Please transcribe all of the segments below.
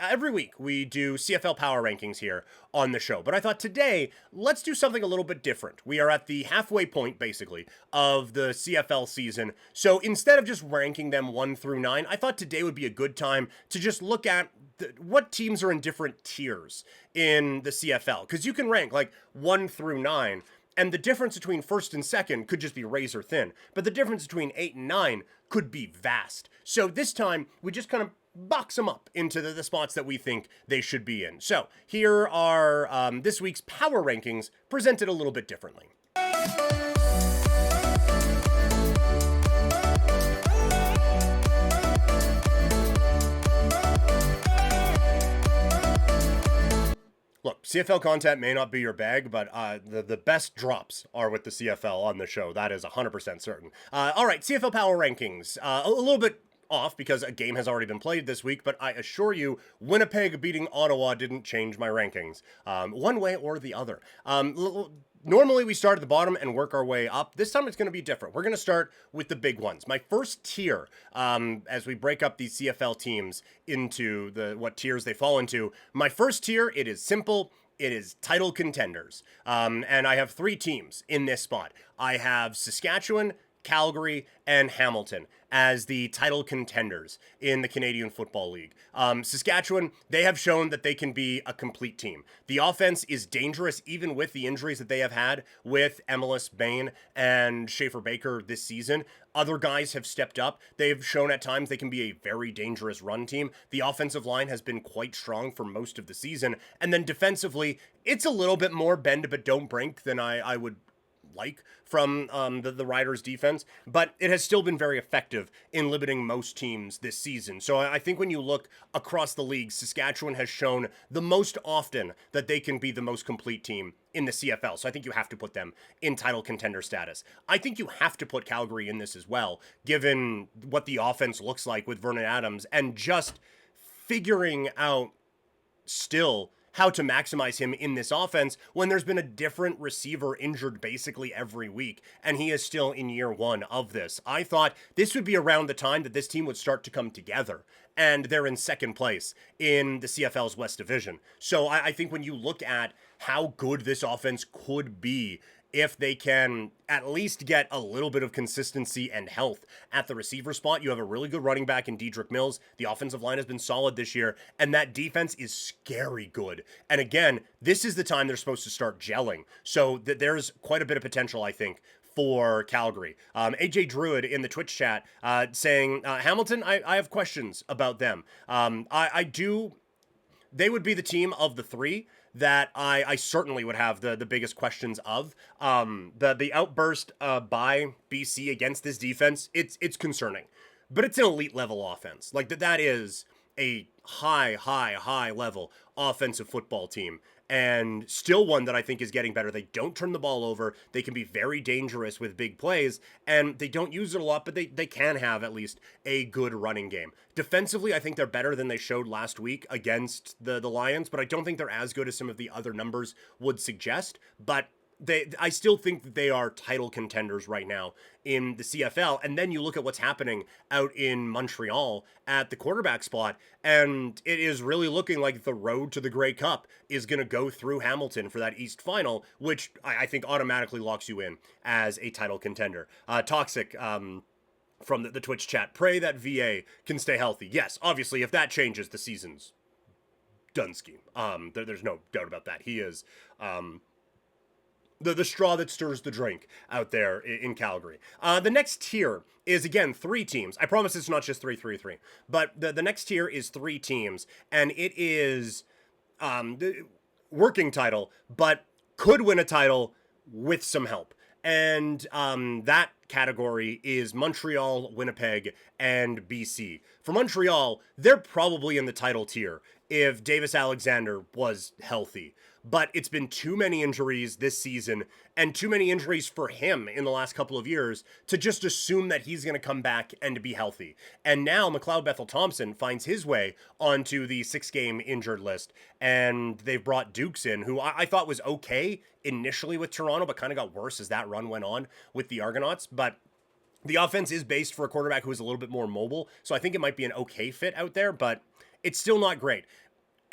every week we do CFL power rankings here on the show, but I thought today, let's do something a little bit different. We are at the halfway point, basically, of the CFL season. So instead of just ranking them 1 through 9, I thought today would be a good time to just look at what teams are in different tiers in the CFL. Because you can rank like 1 through 9, and the difference between first and second could just be razor thin. But the difference between 8 and 9 could be vast. So this time, we just kind of box them up into the spots that we think they should be in. So here are this week's power rankings presented a little bit differently. Look, CFL content may not be your bag, but the best drops are with the CFL on the show. That is 100% certain. All right, CFL power rankings. A little bit off because a game has already been played this week, but I assure you, Winnipeg beating Ottawa didn't change my rankings, one way or the other. Normally we start at the bottom and work our way up. This time it's going to be different. We're going to start with the big ones. My first tier, as we break up these CFL teams into what tiers they fall into, my first tier, it is simple. It is title contenders. And I have 3 teams in this spot. I have Saskatchewan, Calgary, and Hamilton as the title contenders in the Canadian Football League. Saskatchewan, they have shown that they can be a complete team. The offense is dangerous even with the injuries that they have had with Emilus Bain and Schaefer Baker this season. Other guys have stepped up. They've shown at times they can be a very dangerous run team. The offensive line has been quite strong for most of the season. And then defensively, it's a little bit more bend but don't break than I would like from the Riders defense, but it has still been very effective in limiting most teams this season. So I think when you look across the league, Saskatchewan has shown the most often that they can be the most complete team in the CFL. So I think you have to put them in title contender status. I think you have to put Calgary in this as well, given what the offense looks like with Vernon Adams and just figuring out still how to maximize him in this offense when there's been a different receiver injured basically every week, and he is still in year 1 of this. I thought this would be around the time that this team would start to come together, and they're in second place in the CFL's West Division. So I think when you look at how good this offense could be if they can at least get a little bit of consistency and health at the receiver spot. You have a really good running back in Dedrick Mills. The offensive line has been solid this year, and that defense is scary good. And again, this is the time they're supposed to start gelling. So there's quite a bit of potential, I think, for Calgary. AJ Druid in the Twitch chat saying, Hamilton, I have questions about them. They would be the team of the 3 that I certainly would have the biggest questions of. The outburst by BC against this defense, it's concerning. But it's an elite level offense. Like that is a high level offensive football team. And still one that I think is getting better. They don't turn the ball over. They can be very dangerous with big plays, and they don't use it a lot, but they can have at least a good running game. Defensively, I think they're better than they showed last week against the Lions, but I don't think they're as good as some of the other numbers would suggest. But I still think that they are title contenders right now in the CFL. And then you look at what's happening out in Montreal at the quarterback spot, and it is really looking like the road to the Grey Cup is going to go through Hamilton for that East Final, which I think automatically locks you in as a title contender. Toxic, from the Twitch chat, pray that VA can stay healthy. Yes, obviously, if that changes, the season's done scheme. There's no doubt about that. He is... The straw that stirs the drink out there in Calgary. The next tier is, again, 3 teams. I promise it's not just 3-3-3. But the next tier is 3 teams, and it is the working title, but could win a title with some help. And that category is Montreal, Winnipeg, and BC. For Montreal, they're probably in the title tier if Davis Alexander was healthy. But it's been too many injuries this season and too many injuries for him in the last couple of years to just assume that he's going to come back and be healthy. And now McLeod Bethel-Thompson finds his way onto the 6-game injured list. And they've brought Dukes in, who I thought was okay initially with Toronto, but kind of got worse as that run went on with the Argonauts. But the offense is based for a quarterback who is a little bit more mobile. So I think it might be an okay fit out there, but it's still not great.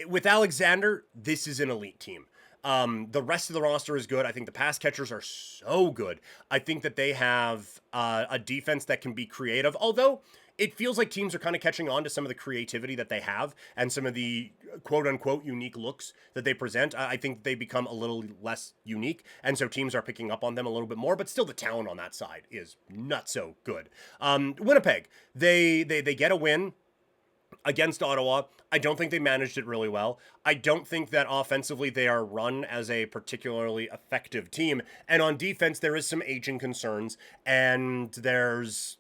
with Alexander, this is an elite team. The rest of the roster is good. I think the pass catchers are so good. I think that they have a defense that can be creative, although it feels like teams are kind of catching on to some of the creativity that they have and some of the quote unquote unique looks that they present. I think they become a little less unique, and so teams are picking up on them a little bit more, but still the talent on that side is not so good. Winnipeg, they get a win against Ottawa. I don't think they managed it really well. I don't think that offensively they are run as a particularly effective team. And on defense, there is some aging concerns, and there's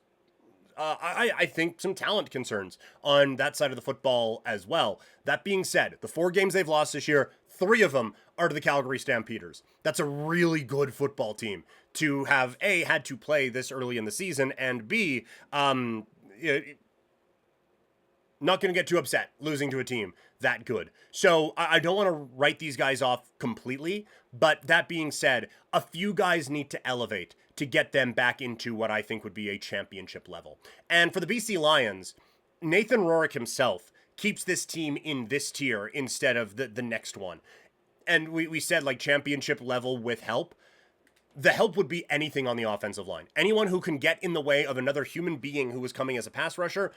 I think some talent concerns on that side of the football as well. That being said, the 4 games they've lost this year, 3 of them are to the Calgary Stampeders. That's a really good football team to have A, had to play this early in the season, and B, not going to get too upset losing to a team that good. So I don't want to write these guys off completely, but that being said, a few guys need to elevate to get them back into what I think would be a championship level. And for the BC Lions, Nathan Rourke himself keeps this team in this tier instead of the next one. And we said like championship level with help. The help would be anything on the offensive line. Anyone who can get in the way of another human being who is coming as a pass rusher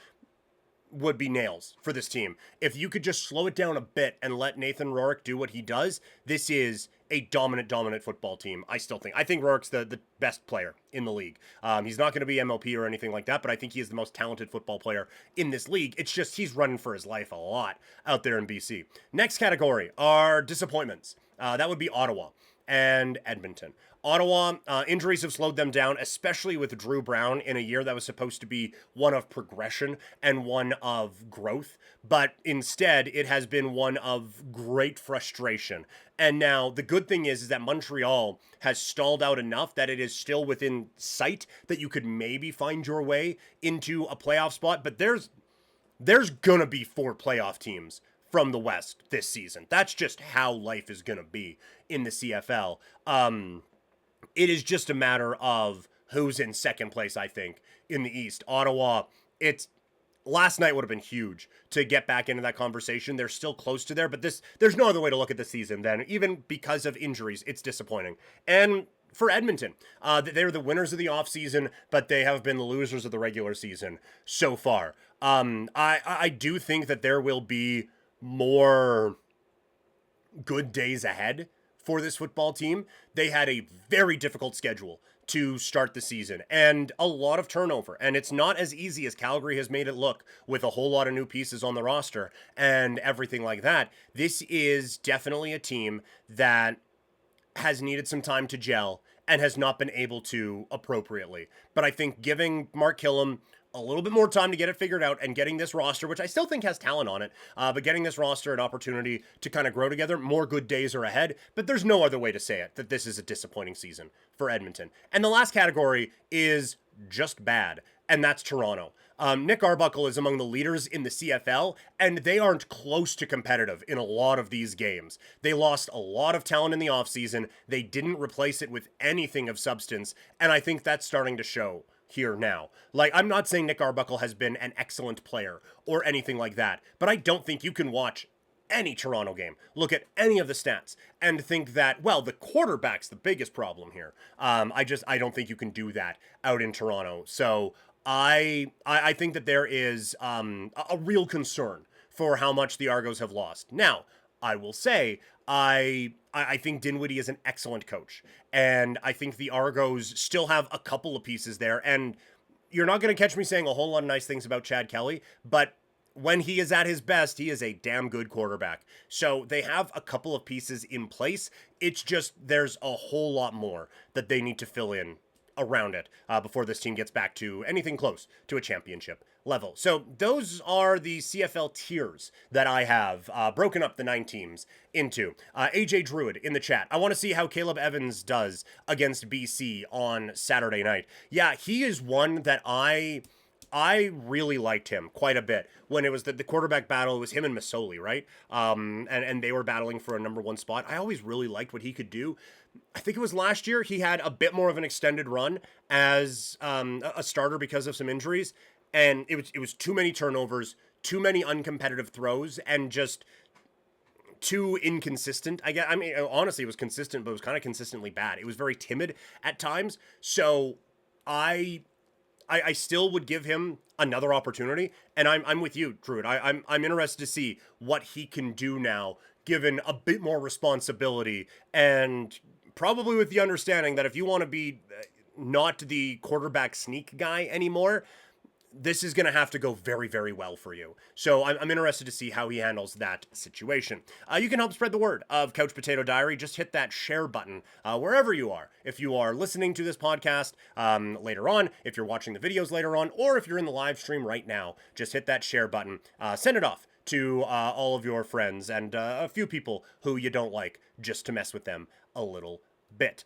would be nails for this team. If you could just slow it down a bit and let Nathan Rourke do what he does, this is a dominant football team. I think Rourke's the best player in the league. He's not going to be MLP or anything like that, but I think he is the most talented football player in this league. It's just he's running for his life a lot out there in BC. Next category are disappointments. That would be Ottawa and Edmonton. Ottawa, injuries have slowed them down, especially with Drew Brown in a year that was supposed to be one of progression and one of growth. But instead, it has been one of great frustration. And now the good thing is that Montreal has stalled out enough that it is still within sight that you could maybe find your way into a playoff spot. But there's going to be 4 playoff teams from the West this season. That's just how life is going to be in the CFL. It is just a matter of who's in second place, I think, in the East. Ottawa, last night would have been huge to get back into that conversation. They're still close to there, but there's no other way to look at the season then. Even because of injuries, it's disappointing. And for Edmonton, they're the winners of the offseason, but they have been the losers of the regular season so far. I do think that there will be more good days ahead for this football team. They had a very difficult schedule to start the season and a lot of turnover. And it's not as easy as Calgary has made it look with a whole lot of new pieces on the roster and everything like that. This is definitely a team that has needed some time to gel and has not been able to appropriately. But I think giving Mark Killam a little bit more time to get it figured out and getting this roster, which I still think has talent on it, but getting this roster an opportunity to kind of grow together, more good days are ahead. But there's no other way to say it, that this is a disappointing season for Edmonton. And the last category is just bad, and that's Toronto. Nick Arbuckle is among the leaders in the CFL, and they aren't close to competitive in a lot of these games. They lost a lot of talent in the offseason. They didn't replace it with anything of substance, and I think that's starting to show here now. Like, I'm not saying Nick Arbuckle has been an excellent player or anything like that, but I don't think you can watch any Toronto game, look at any of the stats, and think that, well, the quarterback's the biggest problem here. I don't think you can do that out in Toronto. So I think that there is a real concern for how much the Argos have lost. Now, I will say, I think Dinwiddie is an excellent coach, and I think the Argos still have a couple of pieces there, and you're not going to catch me saying a whole lot of nice things about Chad Kelly, but when he is at his best, he is a damn good quarterback. So they have a couple of pieces in place. It's just there's a whole lot more that they need to fill in around it before this team gets back to anything close to a championship level. So those are the CFL tiers that I have broken up the 9 teams into. AJ Druid in the chat. I want to see how Caleb Evans does against BC on Saturday night. Yeah, he is one that I really liked him quite a bit when it was the quarterback battle. It was him and Masoli, right? And they were battling for a number 1 spot. I always really liked what he could do. I think it was last year he had a bit more of an extended run as a starter because of some injuries, and it was too many turnovers, too many uncompetitive throws, and just too inconsistent. I mean, honestly, it was consistent, but it was kind of consistently bad. It was very timid at times. So I still would give him another opportunity, and I'm with you, Druid. I'm interested to see what he can do now, given a bit more responsibility, and probably with the understanding that if you want to be not the quarterback sneak guy anymore, this is going to have to go very, very well for you. So I'm interested to see how he handles that situation. You can help spread the word of Couch Potato Diary. Just hit that share button wherever you are. If you are listening to this podcast later on, if you're watching the videos later on, or if you're in the live stream right now, just hit that share button. Send it off to all of your friends and a few people who you don't like, just to mess with them a little bit.